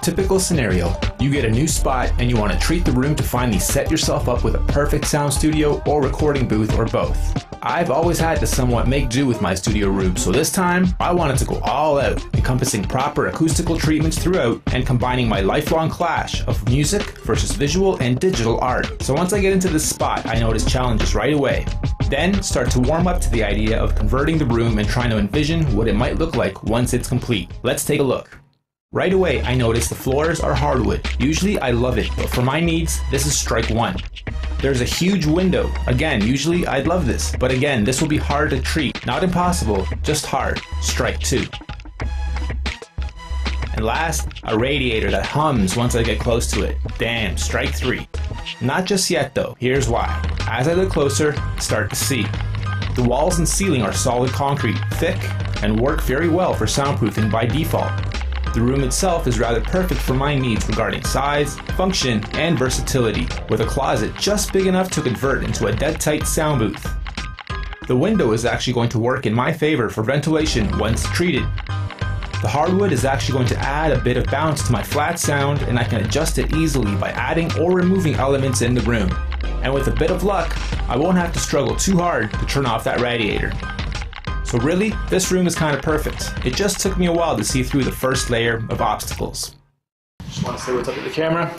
Typical scenario, you get a new spot and you want to treat the room to finally set yourself up with a perfect sound studio or recording booth or both. I've always had to somewhat make do with my studio room, so this time I wanted to go all out, encompassing proper acoustical treatments throughout and combining my lifelong clash of music versus visual and digital art. So once I get into this spot, I notice challenges right away. Then start to warm up to the idea of converting the room and trying to envision what it might look like once it's complete. Let's take a look. Right away, I notice the floors are hardwood. Usually I love it, but for my needs, this is strike one. There's a huge window. Again, usually I'd love this, but again, this will be hard to treat. Not impossible, just hard. Strike two. And last, a radiator that hums once I get close to it. Damn, strike three. Not just yet though, here's why. As I look closer, start to see. The walls and ceiling are solid concrete, thick, and work very well for soundproofing by default. The room itself is rather perfect for my needs regarding size, function, and versatility, with a closet just big enough to convert into a dead-tight sound booth. The window is actually going to work in my favor for ventilation once treated. The hardwood is actually going to add a bit of bounce to my flat sound, and I can adjust it easily by adding or removing elements in the room. And with a bit of luck, I won't have to struggle too hard to turn off that radiator. So really, this room is kind of perfect. It just took me a while to see through the first layer of obstacles. Just want to say what's up with the camera.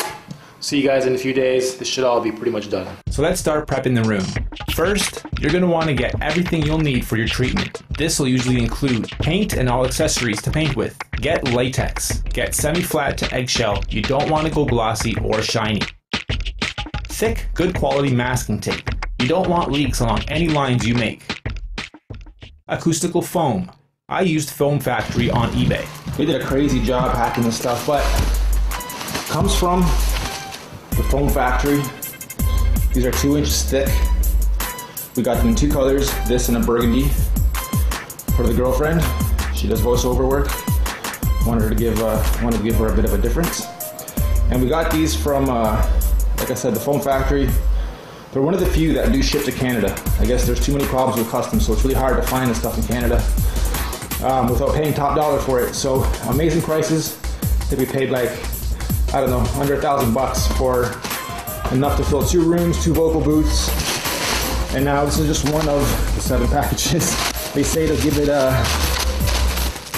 See you guys in a few days. This should all be pretty much done. So let's start prepping the room. First, you're going to want to get everything you'll need for your treatment. This will usually include paint and all accessories to paint with. Get latex. Get semi-flat to eggshell. You don't want to go glossy or shiny. Thick, good quality masking tape. You don't want leaks along any lines you make. Acoustical foam. I used Foam Factory on eBay. They did a crazy job packing this stuff, but it comes from the Foam Factory. These are 2 inches thick. We got them in 2 colors, this and a burgundy. For the girlfriend, she does voiceover work. Wanted to give her a bit of a difference. And we got these from, like I said, the Foam Factory. They're one of the few that do ship to Canada. I guess there's too many problems with customs, so it's really hard to find this stuff in Canada without paying top dollar for it. So amazing prices. I think we paid like, I don't know, under $1,000 for enough to fill 2 rooms, 2 vocal booths. And now this is just one of the 7 packages. They say to give it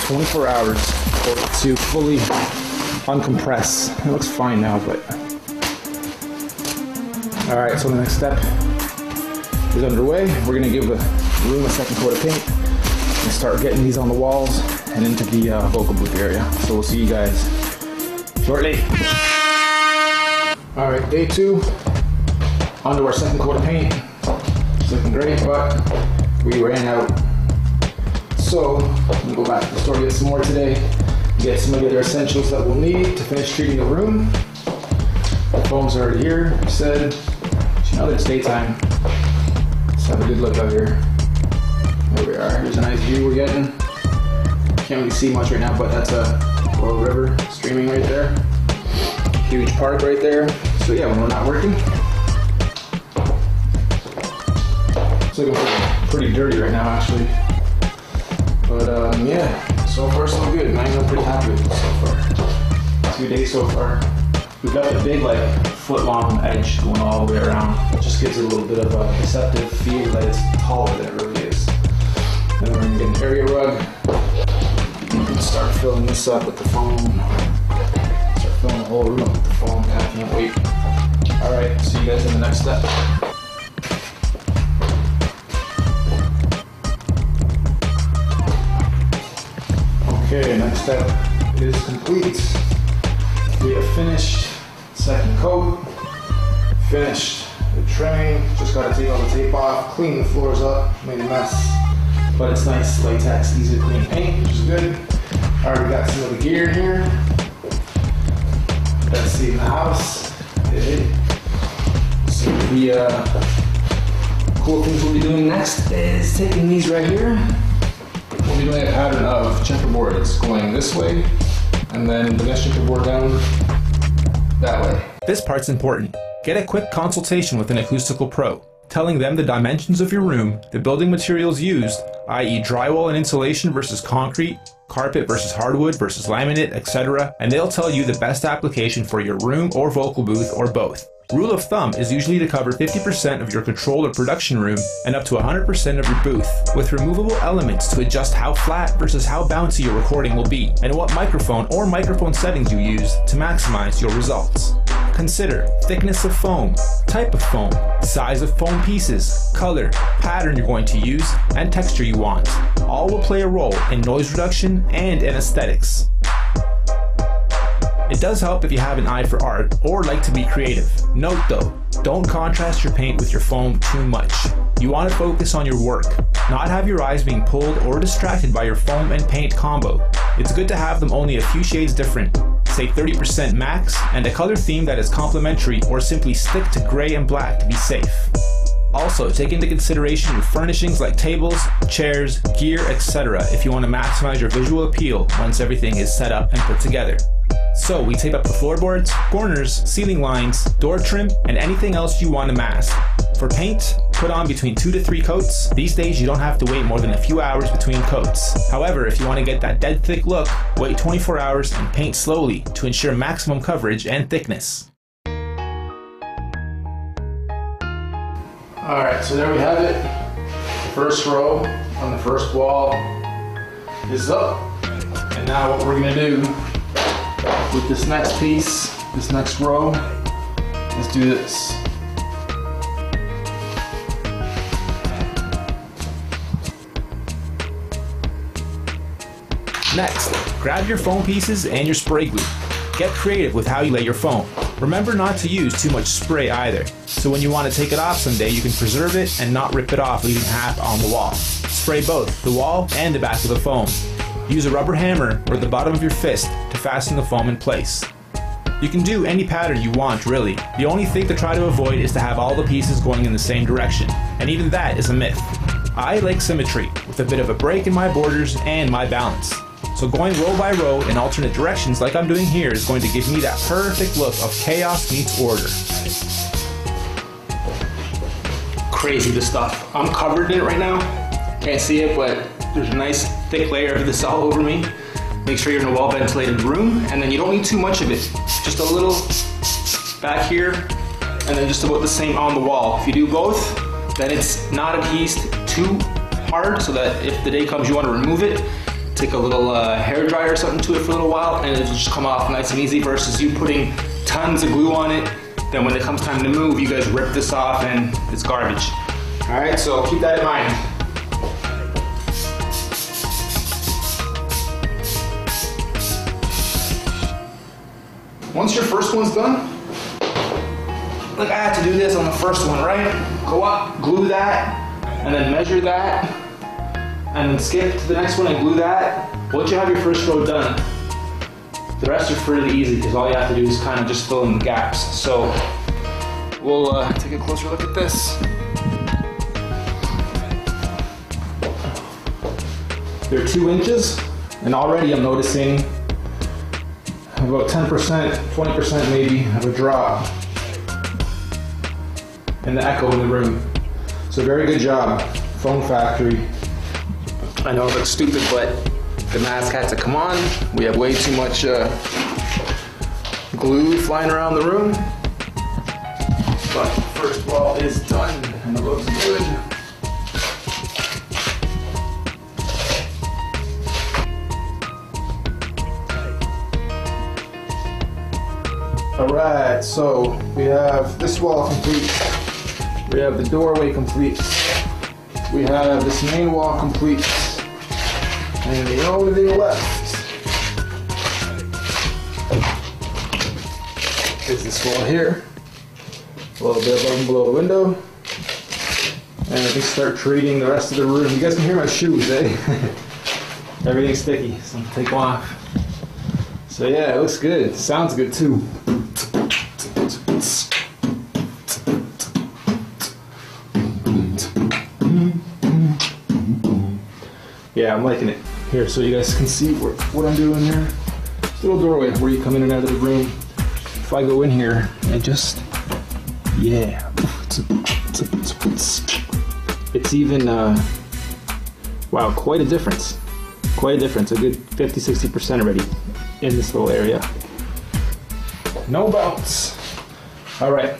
24 hours for it to fully uncompress. It looks fine now, but. All right, so the next step is underway. We're gonna give the room a second coat of paint and start getting these on the walls and into the vocal booth area. So we'll see you guys shortly. All right, day 2, onto our second coat of paint. It's looking great, but we ran out. So we'll go back to the store, get some more today, get some of the other essentials that we'll need to finish treating the room. The foam's already here, like I said. Now that it's daytime, let's have a good look out here. There we are. Here's a nice view we're getting. Can't really see much right now, but that's a little river streaming right there. Huge park right there. So yeah, when we're not working, it's looking pretty dirty right now, actually. But yeah, so far so good. I'm pretty happy with it so far. 2 days so far. We've got the big, like, foot-long edge going all the way around. It just gives it a little bit of a deceptive feel that it's taller than it really is. Then we're gonna get an area rug. You can start filling this up with the foam. Start filling the whole room up with the foam. I can't wait. All right, see you guys in the next step. Okay, next step is complete. We have finished second coat, finished the trimming, just got to take all the tape off, clean the floors up, made a mess, but it's nice latex, easy to clean paint, which is good. Already got some of the gear in here. Let's see in the house. So the cool things we'll be doing next is taking these right here. We'll be doing a pattern of checkerboard. It's going this way, and then the next checkerboard down that way. This part's important. Get a quick consultation with an acoustical pro, telling them the dimensions of your room, the building materials used, i.e. drywall and insulation versus concrete, carpet versus hardwood versus laminate, etc., and they'll tell you the best application for your room or vocal booth or both. Rule of thumb is usually to cover 50% of your controlled or production room and up to 100% of your booth, with removable elements to adjust how flat versus how bouncy your recording will be, and what microphone or microphone settings you use to maximize your results. Consider thickness of foam, type of foam, size of foam pieces, color, pattern you're going to use, and texture you want. All will play a role in noise reduction and in aesthetics. It does help if you have an eye for art or like to be creative. Note though, don't contrast your paint with your foam too much. You want to focus on your work, not have your eyes being pulled or distracted by your foam and paint combo. It's good to have them only a few shades different, say 30% max, and a color theme that is complementary, or simply stick to gray and black to be safe. Also, take into consideration your furnishings like tables, chairs, gear, etc. if you want to maximize your visual appeal once everything is set up and put together. So we tape up the floorboards, corners, ceiling lines, door trim, and anything else you want to mask. For paint, put on between 2 to 3 coats. These days you don't have to wait more than a few hours between coats. However, if you want to get that dead thick look, wait 24 hours and paint slowly to ensure maximum coverage and thickness. Alright, so there we have it. The first row on the first wall is up. And now what we're going to do with this next piece, this next row, let's do this. Next, grab your foam pieces and your spray glue. Get creative with how you lay your foam. Remember not to use too much spray either, so when you want to take it off someday you can preserve it and not rip it off, leaving half on the wall. Spray both the wall and the back of the foam. Use a rubber hammer or the bottom of your fist to fasten the foam in place. You can do any pattern you want, really. The only thing to try to avoid is to have all the pieces going in the same direction, and even that is a myth. I like symmetry, with a bit of a break in my borders and my balance. So going row by row in alternate directions like I'm doing here is going to give me that perfect look of chaos meets order. Crazy, this stuff. I'm covered in it right now. Can't see it, but there's a nice thick layer of this all over me. Make sure you're in a well-ventilated room, and then you don't need too much of it. Just a little back here, and then just about the same on the wall. If you do both, then it's not adhesed too hard, so that if the day comes you want to remove it, take a little hair dryer or something to it for a little while, and it'll just come off nice and easy, versus you putting tons of glue on it. Then when it comes time to move, you guys rip this off and it's garbage. All right, so keep that in mind. Once your first one's done, like I had to do this on the first one, right? Go up, glue that, and then measure that, and then skip to the next one and glue that. Once you have your first row done, the rest are pretty easy because all you have to do is kind of just fill in the gaps. So we'll take a closer look at this. They're 2 inches, and already I'm noticing about 10%, 20% maybe of a drop in the echo in the room. So very good job, Foam Factory. I know it looks stupid, but the mask had to come on. We have way too much glue flying around the room. But the first wall is done and it looks good. Alright, so we have this wall complete. We have the doorway complete. We have this main wall complete. And the only thing left is this wall here. A little bit above and below the window. And I can start treating the rest of the room. You guys can hear my shoes, eh? Everything's sticky, so I'm gonna take them off. So yeah, it looks good. It sounds good too. Yeah, I'm liking it. Here, so you guys can see what I'm doing here. Little doorway where you come in and out of the room. If I go in here and just, yeah. It's even, wow, quite a difference. Quite a difference, a good 50-60% already in this little area. No bounce. All right.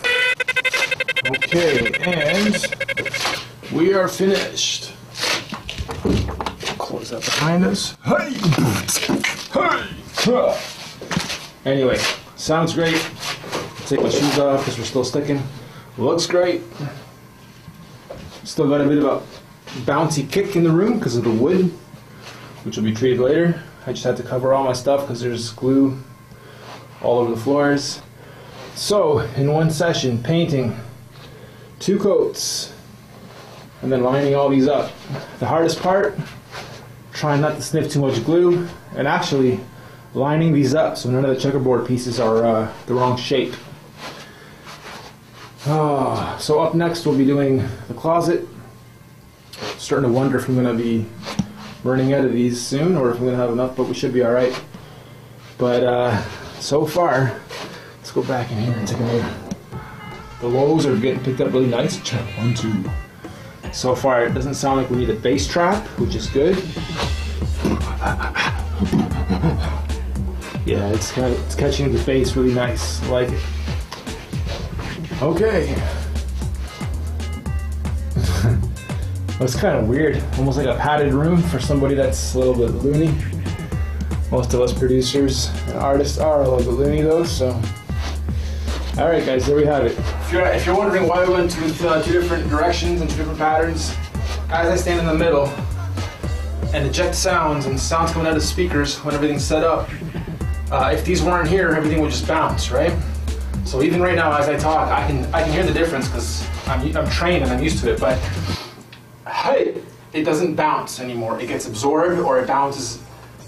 Okay, and we are finished. Close that behind us. Hey! Hey! Anyway, sounds great. Take my shoes off because we're still sticking. Looks great. Still got a bit of a bouncy kick in the room because of the wood, which will be treated later. I just had to cover all my stuff because there's glue all over the floors. So, in one session, painting 2 coats and then lining all these up. The hardest part, trying not to sniff too much glue and actually lining these up so none of the checkerboard pieces are the wrong shape. So up next we'll be doing the closet. Starting to wonder if I'm going to be running out of these soon or if I'm going to have enough, but we should be alright. But so far, let's go back in here and take a look. The lows are getting picked up really nice. Check 1, 2. So far it doesn't sound like we need a bass trap, which is good. Yeah, it's catching the bass really nice. I like it. Okay. That's kind of weird. Almost like a padded room for somebody that's a little bit loony. Most of us producers and artists are a little bit loony though, so. Alright guys, there we have it. If you're wondering why we went with 2 different directions and 2 different patterns, as I stand in the middle and eject sounds and sounds coming out of speakers when everything's set up, if these weren't here, everything would just bounce, right? So even right now as I talk, I can hear the difference because I'm trained and I'm used to it, but hey, it doesn't bounce anymore. It gets absorbed or it bounces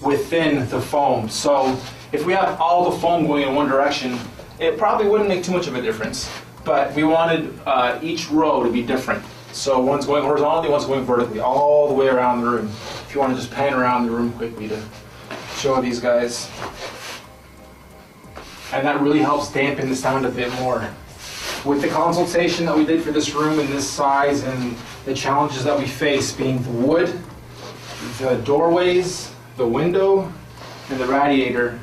within the foam. So if we have all the foam going in one direction, it probably wouldn't make too much of a difference. But we wanted each row to be different. So one's going horizontally, one's going vertically, all the way around the room. If you want to just pan around the room quickly to show these guys. And that really helps dampen the sound a bit more. With the consultation that we did for this room and this size and the challenges that we face being the wood, the doorways, the window, and the radiator,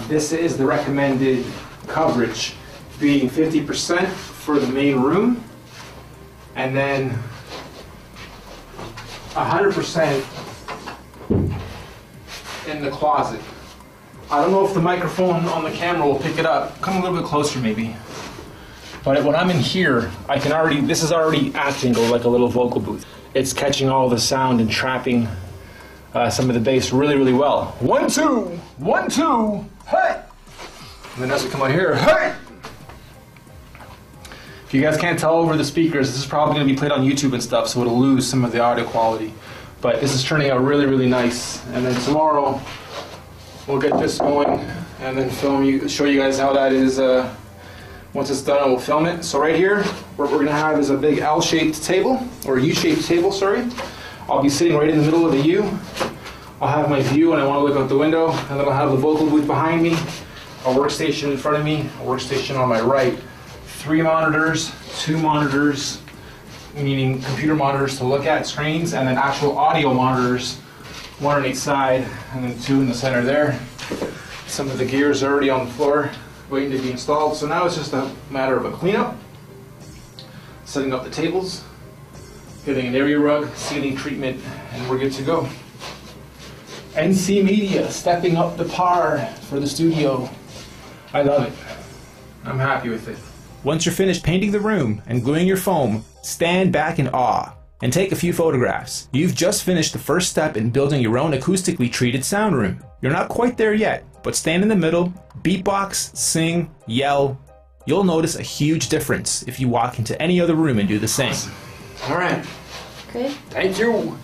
this is the recommended coverage, being 50% for the main room and then 100% in the closet. I don't know if the microphone on the camera will pick it up. Come a little bit closer maybe. But when I'm in here, I can already, this is already acting like a little vocal booth. It's catching all the sound and trapping some of the bass really, really well. 1, 2, 1, 2, hey! And then as we come out here, hey! If you guys can't tell over the speakers, this is probably going to be played on YouTube and stuff, so it'll lose some of the audio quality. But this is turning out really, really nice. And then tomorrow, we'll get this going and then show you guys how that is. Once it's done, we'll film it. So right here, what we're going to have is a big L-shaped table, or U-shaped table, sorry. I'll be sitting right in the middle of the U. I'll have my view and I want to look out the window, and then I'll have the vocal booth behind me, a workstation in front of me, a workstation on my right. 3 monitors, 2 monitors, meaning computer monitors to look at, screens, and then actual audio monitors, 1 on each side, and then 2 in the center there. Some of the gears are already on the floor, waiting to be installed. So now it's just a matter of a cleanup, setting up the tables, getting an area rug, ceiling treatment, and we're good to go. NC Media, stepping up the par for the studio. I love it. I'm happy with it. Once you're finished painting the room and gluing your foam, stand back in awe and take a few photographs. You've just finished the first step in building your own acoustically treated sound room. You're not quite there yet, but stand in the middle, beatbox, sing, yell. You'll notice a huge difference if you walk into any other room and do the same. All right. Good. Thank you.